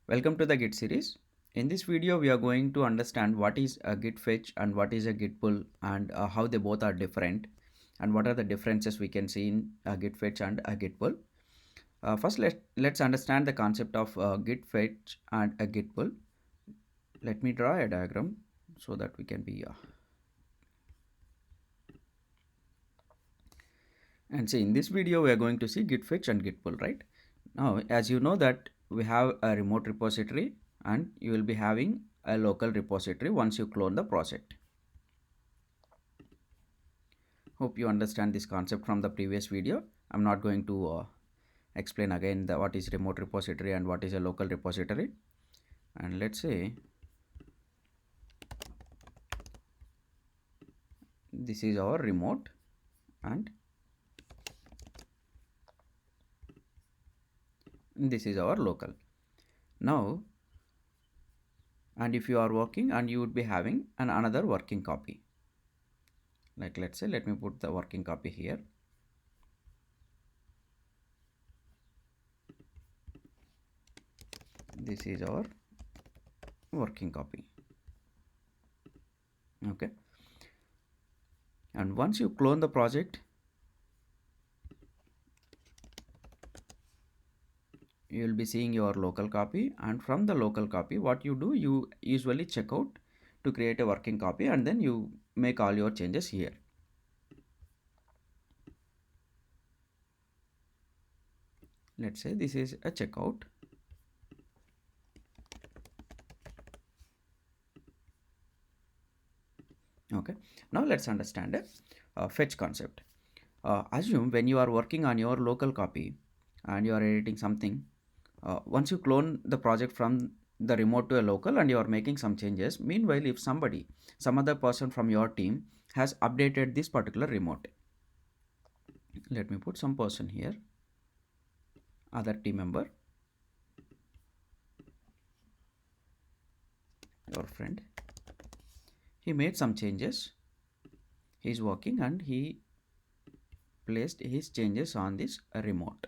Welcome to the Git series. In this video, we are going to understand what is a Git fetch and what is a Git pull and how they both are different and what are the differences we can see in a Git fetch and a Git pull. First, let's understand the concept of Git fetch and a Git pull. Let me draw a diagram so that we can be and see in this video we are going to see Git fetch and Git pull, right? Now, as you know that we have a remote repository and you will be having a local repository once you clone the project. Hope you understand this concept from the previous video. I'm not going to explain again what is remote repository and what is a local repository. And let's say this is our remote and this is our local. Now, and if you are working and you would be having another working copy. Like let's say, let me put the working copy here. This is our working copy. Okay. And once you clone the project, you will be seeing your local copy, and from the local copy what you do, you usually check out to create a working copy and then you make all your changes here. Let's say this is a checkout. Okay, now let's understand a fetch concept. Assume when you are working on your local copy and you are editing something, once you clone the project from the remote to a local and you are making some changes, meanwhile if some other person from your team has updated this particular remote, let me put some person here, other team member, your friend, he made some changes, he's working and he placed his changes on this remote.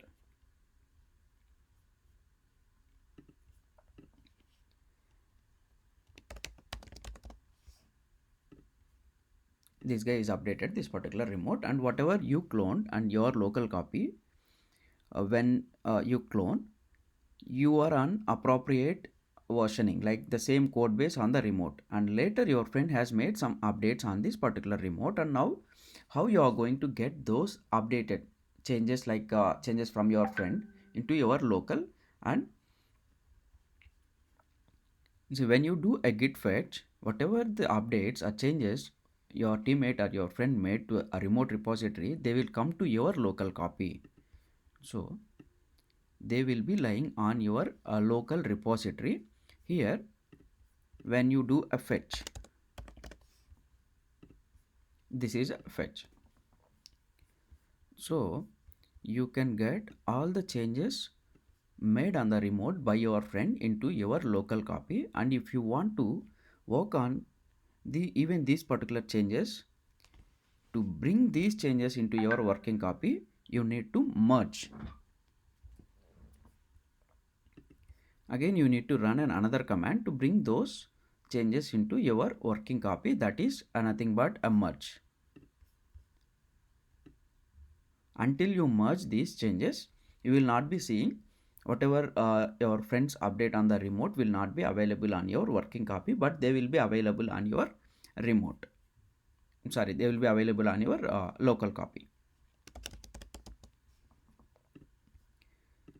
This guy is updated this particular remote, and whatever you cloned and your local copy, when you clone, you are on appropriate versioning, like the same code base on the remote, and later your friend has made some updates on this particular remote, and now how you are going to get those updated changes, like changes from your friend into your local. And see, when you do a git fetch, whatever the updates or changes your teammate or your friend made to a remote repository, they will come to your local copy. So they will be lying on your local repository. Here, when you do a fetch, this is a fetch. So you can get all the changes made on the remote by your friend into your local copy, and if you want to work on even these particular changes, to bring these changes into your working copy, you need to merge. Again, you need to run another command to bring those changes into your working copy, that is nothing but a merge. Until you merge these changes, you will not be seeing whatever your friends update on the remote will not be available on your working copy, but they will be available on your remote. Sorry, they will be available on your local copy.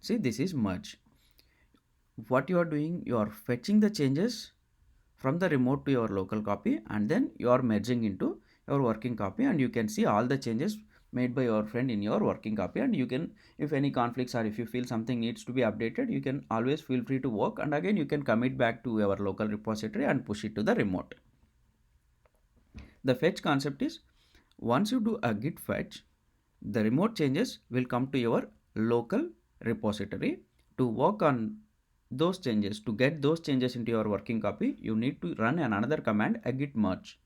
See, this is merge. What you are doing, you are fetching the changes from the remote to your local copy, and then you are merging into your working copy, and you can see all the changes made by your friend in your working copy. And you can, if any conflicts or if you feel something needs to be updated, you can always feel free to work, and again you can commit back to your local repository and push it to the remote. The fetch concept is, once you do a git fetch, the remote changes will come to your local repository. To work on those changes, to get those changes into your working copy, you need to run another command, a git merge.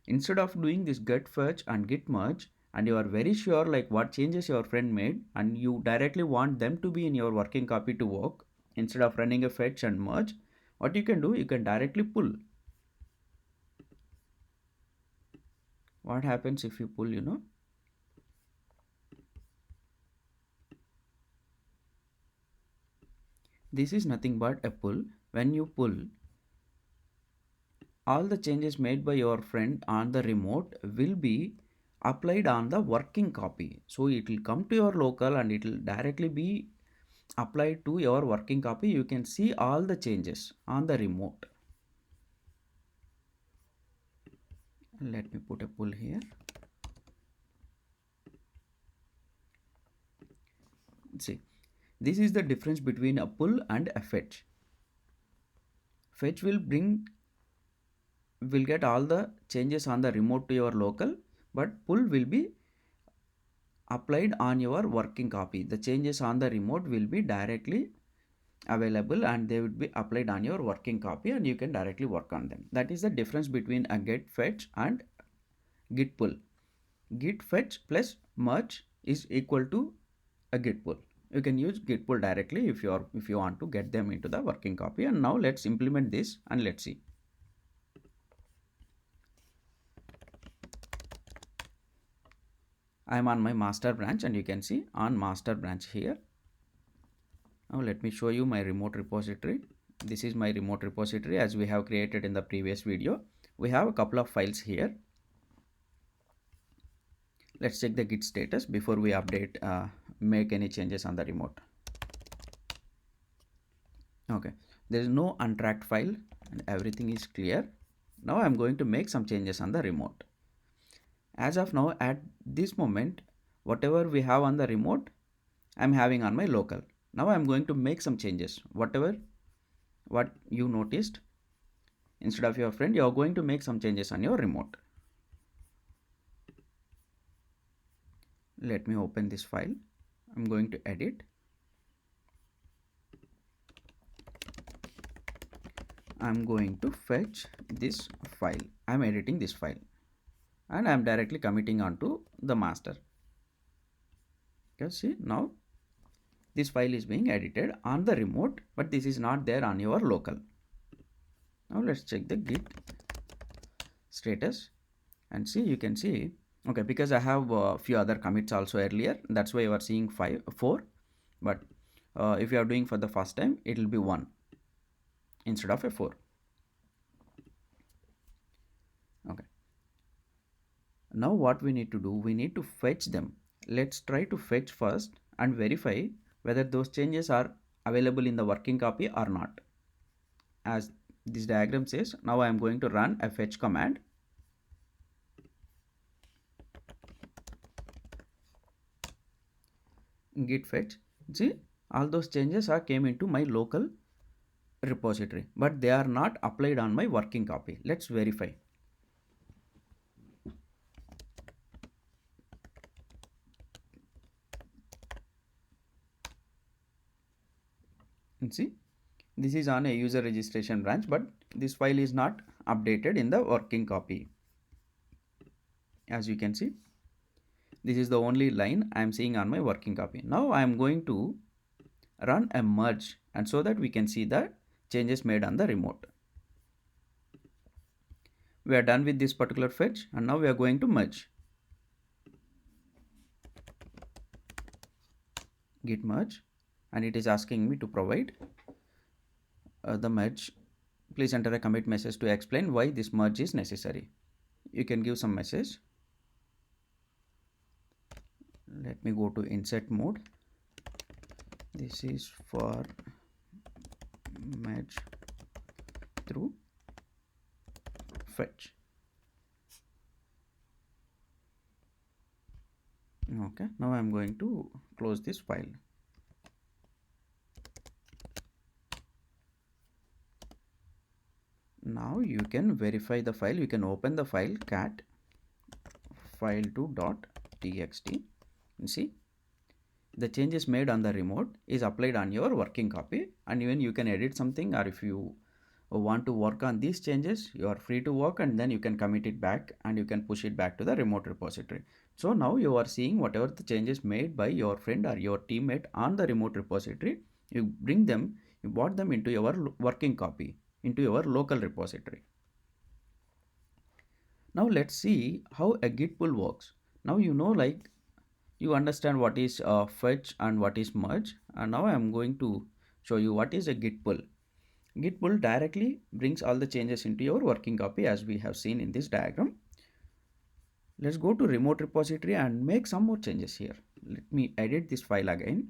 Instead of doing this git fetch and git merge, and you are very sure like what changes your friend made and you directly want them to be in your working copy to work, Instead of running a fetch and merge, what you can do, you can directly pull. What happens if you pull, this is nothing but a pull. When you pull, all the changes made by your friend on the remote will be applied on the working copy. So it will come to your local and it will directly be applied to your working copy. You can see all the changes on the remote. Let me put a pull here. See, this is the difference between a pull and a fetch. Fetch will get all the changes on the remote to your local, but pull will be applied on your working copy. The changes on the remote will be directly available and they would be applied on your working copy and you can directly work on them. That is the difference between a get fetch and git pull. Git fetch plus merge is equal to a git pull. You can use git pull directly if you want to get them into the working copy. And now let's implement this and let's see. I am on my master branch and you can see on master branch here. Now let me show you my remote repository. This is my remote repository as we have created in the previous video. We have a couple of files here. Let's check the git status before we update, make any changes on the remote. Okay, there is no untracked file and everything is clear. Now I'm going to make some changes on the remote. As of now, at this moment, whatever we have on the remote, I'm having on my local. Now I'm going to make some changes. What you noticed, instead of your friend, you're going to make some changes on your remote. Let me open this file. I'm going to edit. I'm going to fetch this file. I'm editing this file and I'm directly committing onto the master. Okay, see, now this file is being edited on the remote, but this is not there on your local. Now let's check the git status and see. You can see, okay, because I have a few other commits also earlier, that's why you are seeing 4, but if you are doing for the first time, it will be 1 instead of a 4. Okay, now what we need to do, we need to fetch them. Let's try to fetch first and verify whether those changes are available in the working copy or not. As this diagram says, now I am going to run a fetch command. Git fetch. See, all those changes came into my local repository, but they are not applied on my working copy. Let's verify. And see, this is on a user registration branch, but this file is not updated in the working copy. As you can see, this is the only line I am seeing on my working copy. Now I am going to run a merge, and so that we can see the changes made on the remote. We are done with this particular fetch and now we are going to merge. Git merge, and it is asking me to provide the merge. Please enter a commit message to explain why this merge is necessary. You can give some message. Let me go to insert mode. This is for merge through fetch. Okay, now I'm going to close this file. Now you can verify the file. You can open the file cat file2.txt and see the changes made on the remote is applied on your working copy, and even you can edit something, or if you want to work on these changes, you are free to work, and then you can commit it back and you can push it back to the remote repository. So now you are seeing whatever the changes made by your friend or your teammate on the remote repository, you bring them you brought them into your working copy, into your local repository. Now let's see how a git pull works. Now you know, like, you understand what is fetch and what is merge, and now I am going to show you what is a git pull. Git pull directly brings all the changes into your working copy as we have seen in this diagram. Let's go to remote repository and make some more changes here. Let me edit this file again.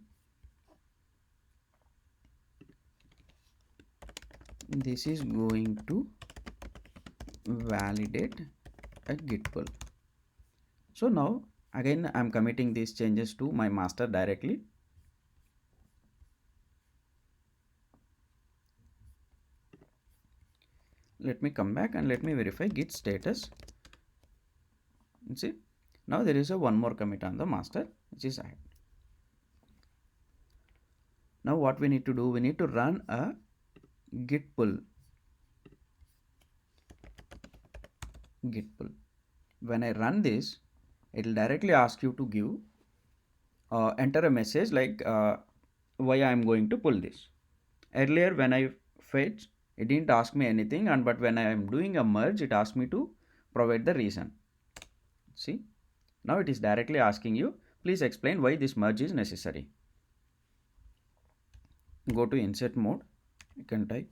This is going to validate a git pull. So now again I'm committing these changes to my master directly. Let me come back and let me verify git status. See, now there is a one more commit on the master, which is add. Now what we need to do, we need to run a git pull. When I run this, it will directly ask you to give enter a message like why I am going to pull this. Earlier when I fetch, it didn't ask me anything, and but when I am doing a merge, it asked me to provide the reason. See, now it is directly asking you, please explain why this merge is necessary. Go to insert mode, you can type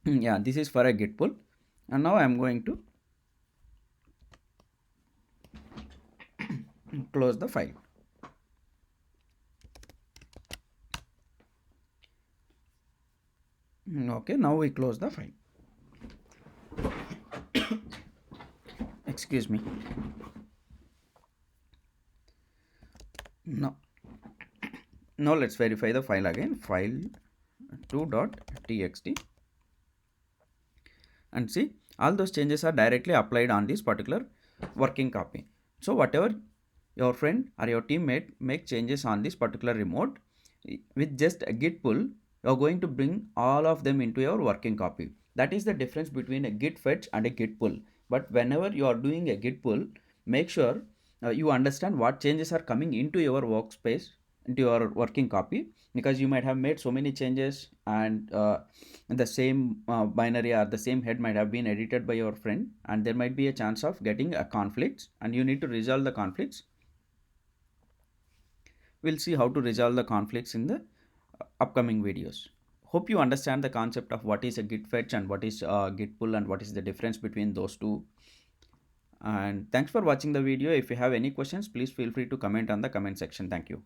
yeah, this is for a git pull, and now I am going to close the file. Okay, now we close the file. Excuse me. Now let's verify the file again. File 2.txt, and see, all those changes are directly applied on this particular working copy. So whatever your friend or your teammate make changes on this particular remote, with just a git pull, you're going to bring all of them into your working copy. That is the difference between a git fetch and a git pull. But whenever you are doing a git pull, make sure you understand what changes are coming into your workspace, into your working copy, because you might have made so many changes, and the same binary or the same head might have been edited by your friend, and there might be a chance of getting a conflict, and you need to resolve the conflicts. We'll see how to resolve the conflicts in the upcoming videos. Hope you understand the concept of what is a git fetch and what is a git pull and what is the difference between those two. And thanks for watching the video. If you have any questions, please feel free to comment on the comment section. Thank you.